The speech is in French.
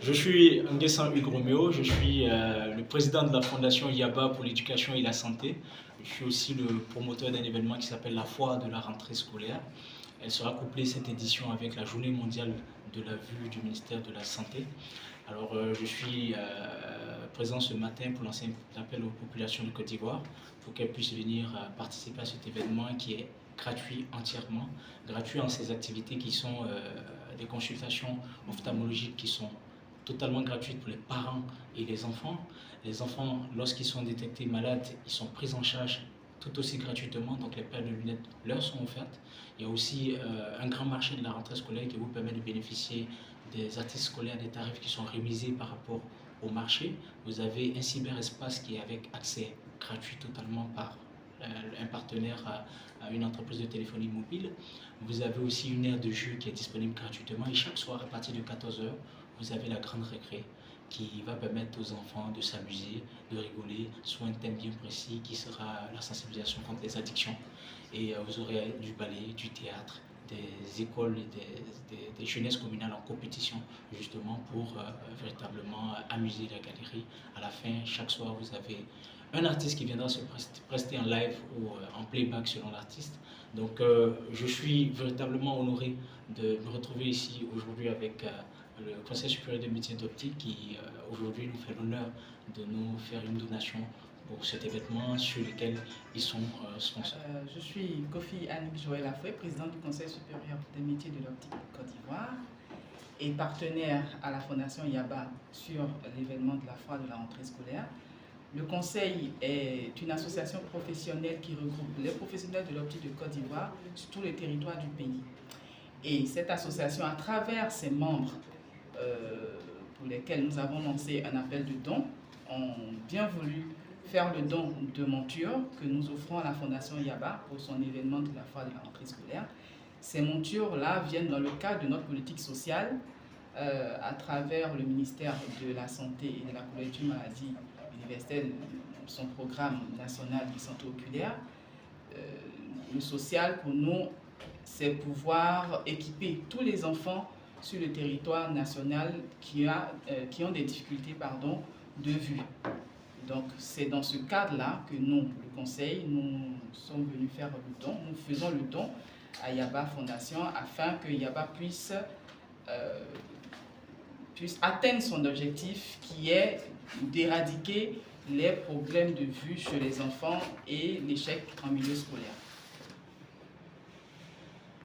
Je suis Nguessan Hugues Roméo, je suis le président de la fondation Yaba pour l'éducation et la santé. Je suis aussi le promoteur d'un événement qui s'appelle la foire de la rentrée scolaire. Elle sera couplée cette édition avec la journée mondiale de la vue du ministère de la Santé. Alors je suis présent ce matin pour lancer un appel aux populations de Côte d'Ivoire pour qu'elles puissent venir participer à cet événement qui est gratuit entièrement, gratuit en ces activités qui sont des consultations ophtalmologiques qui sont totalement gratuite pour les parents et les enfants. Les enfants, lorsqu'ils sont détectés malades, ils sont pris en charge tout aussi gratuitement, donc les paires de lunettes leur sont offertes. Il y a aussi un grand marché de la rentrée scolaire qui vous permet de bénéficier des articles scolaires, des tarifs qui sont révisés par rapport au marché. Vous avez un cyberespace qui est avec accès gratuit totalement par un partenaire à une entreprise de téléphonie mobile. Vous avez aussi une aire de jeu qui est disponible gratuitement et chaque soir à partir de 14 h, vous avez la grande récré qui va permettre aux enfants de s'amuser, de rigoler sur un thème bien précis qui sera la sensibilisation contre les addictions. Et vous aurez du ballet, du théâtre, des écoles et des jeunesses communales en compétition justement pour véritablement amuser la galerie. À la fin, chaque soir, vous avez un artiste qui viendra se prester en live ou en playback selon l'artiste. Donc je suis véritablement honoré de me retrouver ici aujourd'hui avec le Conseil supérieur des métiers d'optique qui aujourd'hui nous fait l'honneur de nous faire une donation pour cet événement sur lequel ils sont sponsors. Je suis Kofi Annick Joël Lafoué, présidente du Conseil supérieur des métiers de l'optique de Côte d'Ivoire et partenaire à la Fondation Yaba sur l'événement de la foire de la rentrée scolaire. Le Conseil est une association professionnelle qui regroupe les professionnels de l'optique de Côte d'Ivoire sur tous les territoires du pays. Et cette association, à travers ses membres, pour lesquels nous avons lancé un appel de dons, ont bien voulu faire le don de montures que nous offrons à la Fondation Yaba pour son événement de la foire de la rentrée scolaire. Ces montures-là viennent dans le cadre de notre politique sociale à travers le ministère de la Santé et de la couverture maladie universelle, son programme national de santé oculaire. Le social, pour nous, c'est pouvoir équiper tous les enfants sur le territoire national qui ont des difficultés de vue. Donc c'est dans ce cadre-là que nous, le Conseil, nous sommes venus faire le don. Nous faisons le don à Yaba Fondation afin que Yaba puisse atteindre son objectif qui est d'éradiquer les problèmes de vue chez les enfants et l'échec en milieu scolaire.